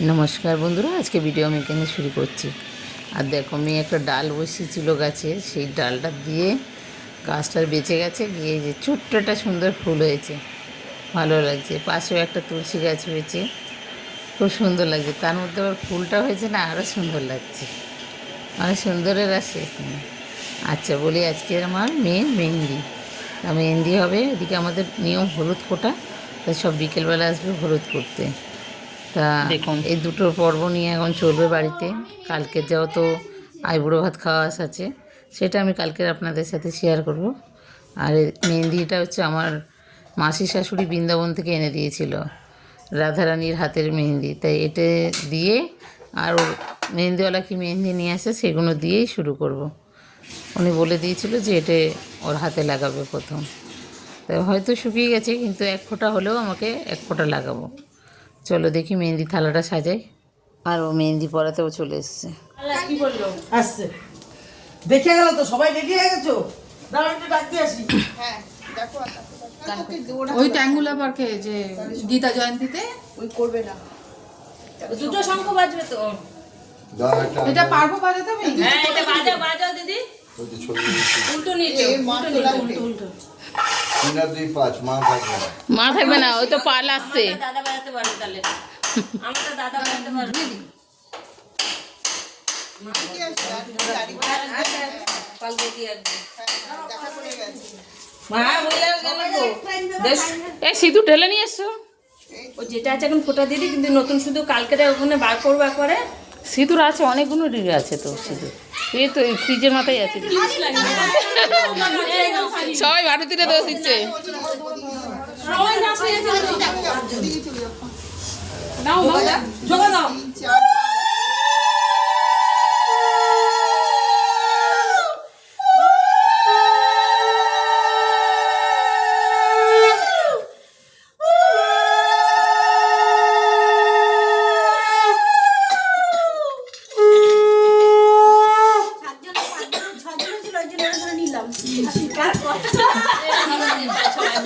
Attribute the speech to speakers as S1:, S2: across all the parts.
S1: নমস্কার বন্ধুরা, আজকে ভিডিও আমি এখানে শুরু করছি। আর দেখো, আমি একটা ডাল বসিয়েছিল গাছে, সেই ডালটা দিয়ে গাছটার বেঁচে গেছে, গিয়ে যে ছোট্ট একটা সুন্দর ফুল হয়েছে, ভালো লাগছে। পাশেও একটা তুলসী গাছ হয়েছে, খুব সুন্দর লাগছে। তার মধ্যে আবার ফুলটা হয়েছে না, আরও সুন্দর লাগছে, মানে সুন্দরের আর শেষ নেই। আচ্ছা বলি, আজকে আমার মেয়ের মেহেন্দি, মেহেন্দি হবে। এদিকে আমাদের নিয়ম হলুদ ফোটা, তাই সব বিকেলবেলা আসবে হলুদ করতে। তা দেখুন, এই দুটো পর্ব নিয়ে এখন চলবে বাড়িতে। কালকের যাও তো আইবুড়ো ভাত খাওয়া আছে, সেটা আমি কালকের আপনাদের সাথে শেয়ার করব। আর মেহেন্দিটা হচ্ছে আমার মাসি শাশুড়ি বৃন্দাবন থেকে এনে দিয়েছিল, রাধারানীর হাতের মেহেন্দি। তাই এটা দিয়ে আর ওর মেহেন্দিওয়ালা কি মেহেন্দি নিয়ে আসে, সেগুলো দিয়েই শুরু করব। উনি বলে দিয়েছিল যে এটা ওর হাতে লাগাবে প্রথম। তাই হয়তো শুকিয়ে গেছে, কিন্তু এক ফোঁটা হলেও আমাকে এক ফোঁটা লাগাবো। চলো দেখি মেহেন্দি থালাটা সাজাই। আর ও মেহেন্দি পরাতেও চলে এসছে।
S2: কি বললো? আসছে, দেখে গেল তো। সবাই রেডি হয়ে গেছো? দাঁড়াও, একটু ডাকতে আসি।
S3: হ্যাঁ দেখো,
S4: ওই ট্যাঙ্গুলা পার্কে যে গীতা জয়ন্তীতে
S3: ওই করবে না।
S5: দুটো শঙ্খ বাজবে তো।
S4: এটা পারবো বাজাতে আমি?
S5: হ্যাঁ, এটা বাজাও বাজাও দিদি। উল্টো নিচে, উল্টো নিচে, উল্টো।
S1: মা থাকবে না, ওই তো পাল আসছে।
S5: দাদা বাজাতে পারবে তাহলে। আমারটা দাদা বাজাতে পারবে। পাল দিয়ে আসবে। মা বলে গেল তো। বেশ,
S1: এ সিঁদুর ঢেলে নিয়ে এসছো?
S5: ও যেটা আছে এখন ফোঁটা দিদি, কিন্তু নতুন শুধু কালকে ওখানে বার করবো একবারে।
S1: সিঁদুর আছে, অনেকগুলো ডিগে আছে তো সিঁদুর। এই তো ফ্রিজের মাথায় আছে। সবাই ভারতীরা দোষ দিচ্ছে।
S5: সবাই না পেয়ে যাবে।
S4: নাও নাও জোগা দাও।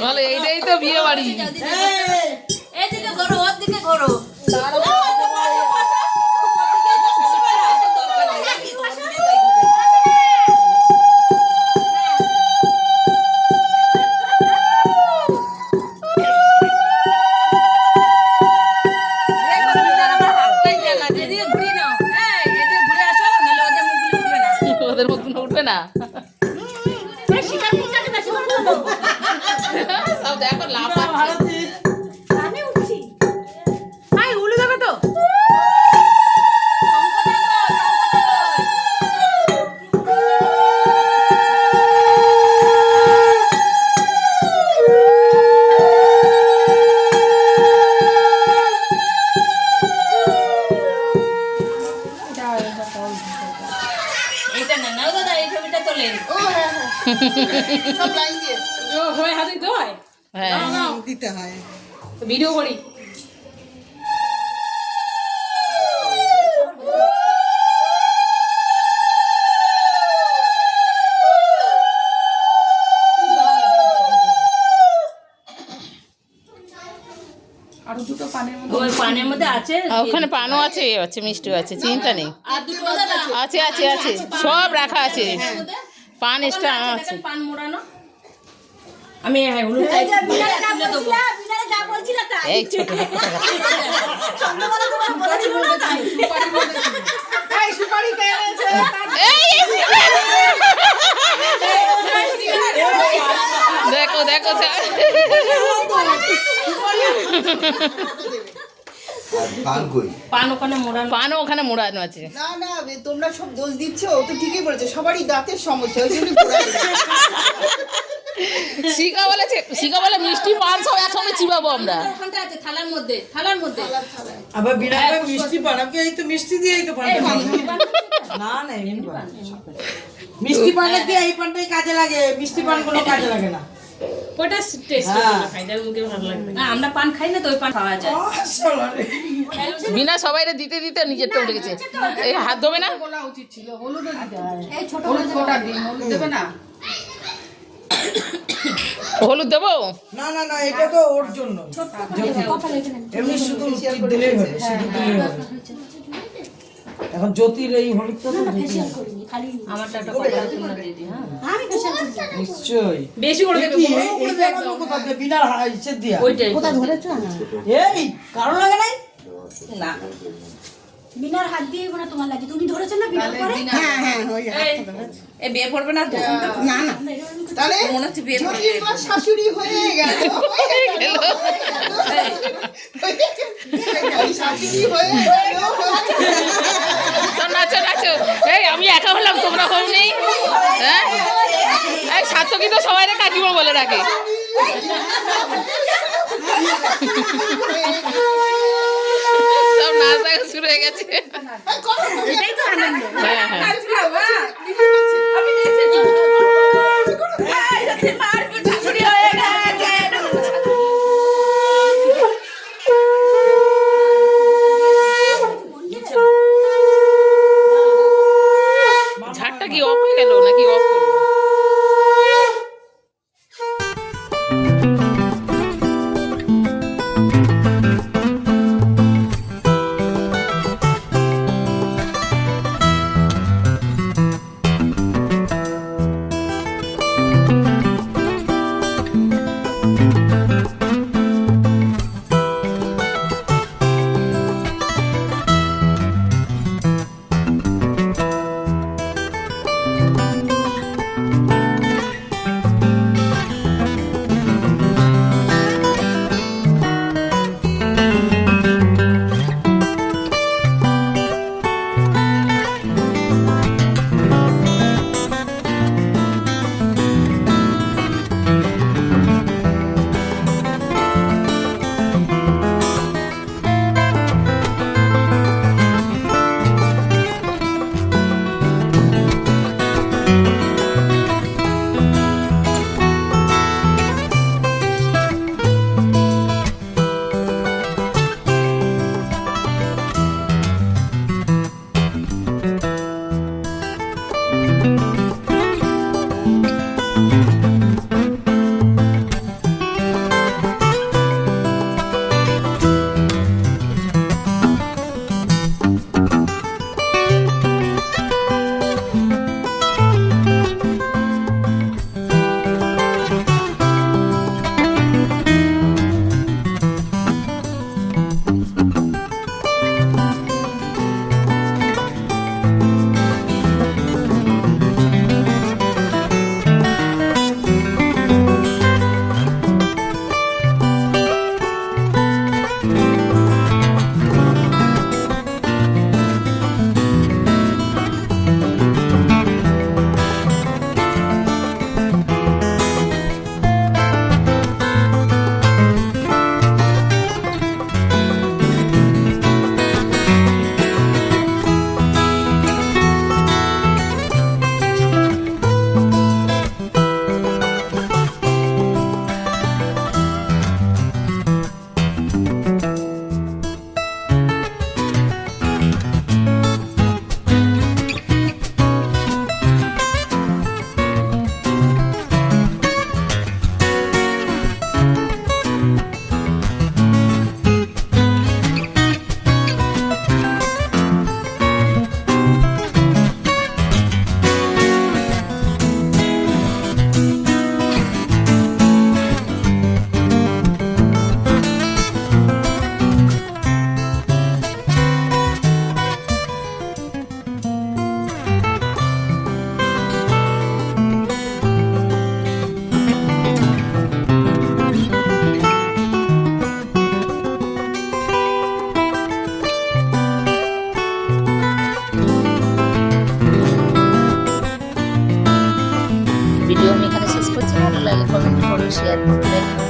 S1: বলে এইটাই তো বিয়ে বাড়ি।
S5: এদিকে করো, ওর দিকে করো।
S1: ওদের মতন উঠবে না। সব দেখো লাফাচ্ছে।
S5: এটা না না দাদা, এই ছবিটা তোলেন।
S3: সব লাইন দিয়ে
S4: ও হয় হাতে তো হয়।
S1: হ্যাঁ,
S3: দিতে হয়।
S4: ভিডিও করি। আরো দুটো পানের মধ্যে
S5: ওই পানের মধ্যে আছে।
S1: ওখানে পানও আছে, আছে মিষ্টিও আছে, চিন্তা নেই।
S5: আর দুটো দাদা
S1: আছে আছে আছে, সব রাখা আছে। পান এক্সট্রা আছে।
S5: পান মোড়ানো। আমি হলুদটাই তুলে দেবো।
S1: এই ছোট
S4: এই সুপারি কে এনেছে?
S1: দেখো দেখো
S5: পান ওখানে মোড়ানো।
S1: পানও ওখানে মোড়ানো আছে।
S3: না না, তোমরা সব দোষ দিচ্ছ। ও তো ঠিকই বলেছে, সবারই দাঁতের সমস্যা, ওই জন্য
S1: শিখা বলে মিষ্টি পান সব একসঙ্গে চিবাবো আমরা।
S5: ওখানটা আছে থালার মধ্যে, থালার মধ্যে।
S2: আবার বিনা মিষ্টি বানাবো, এই তো মিষ্টি দিয়েই তো পানটা না না এমনি পান। মিষ্টি পানের দিয়ে এই পানটাই কাজে লাগে, মিষ্টি পান কোনো কাজে লাগে না।
S5: ওটা টেস্ট খাই, মুখে ভালো লাগবে না। আমরা পান খাই না তো, ওই পান খাওয়া যায়।
S1: বিনা সবাইরে দিতে দিতে নিজেরটা উঠে গেছে। এই হাত ধোবে না?
S4: বলা উচিত ছিল হলুদও দিতে হয়। হলুদ ফোটা দিন, হলুদ দেবে না।
S1: হলুদ দেবো?
S2: না না না, এটা তো ওর জন্য এমনি শুধু টিপ দিলেই হবে, শুধু দিলেই হবে। এখন জ্যোতির এই হলুদটা তো জ্যোতি
S5: আমারটা একটা কপালের জন্য দিয়ে দিই, হ্যাঁ
S2: নিশ্চয়ই
S5: বেশি করে দেবে, বড় করে
S2: এইটা বানাবো কোথা দিয়ে? বিনা ইসের দিয়া
S5: ওইটাই
S2: এই কারণ লাগে নাই
S5: না
S6: বিনার হাত দিয়ে না তোমার লাগে, তুমি ধরেছো না বিনার পরে?
S3: হ্যাঁ হ্যাঁ ওই
S5: এ বিয়ে পড়বে না তো?
S3: না না তাহলে
S5: মনে হচ্ছে বিয়ে পড়বে।
S3: জ্যোতির মা শাশুড়ি হয়ে গেল শাশুড়ি হয়ে গেল
S1: তো নাচো নাচো। এই আমি একা হলাম, তোমরা হও নেই? হ্যাঁ, এই সার্থকী তো সবাই কাকিমা বলে ডাকে। সব নাচ দেখা শুরু হয়ে গেছে।
S5: এটাই তো আনন্দ।
S1: হ্যাঁ হ্যাঁ,
S5: আমি দেখছি এই যাতে মার শাশুড়ি হয়ে গেছে।
S1: ঝাড়টা কি অফ হয়ে গেল নাকি অফ করবো? ভিডিও আমি এখানে শেষ করছি। ভালো লাগলে কমেন্ট করো, শেয়ার করো, লাইক করো।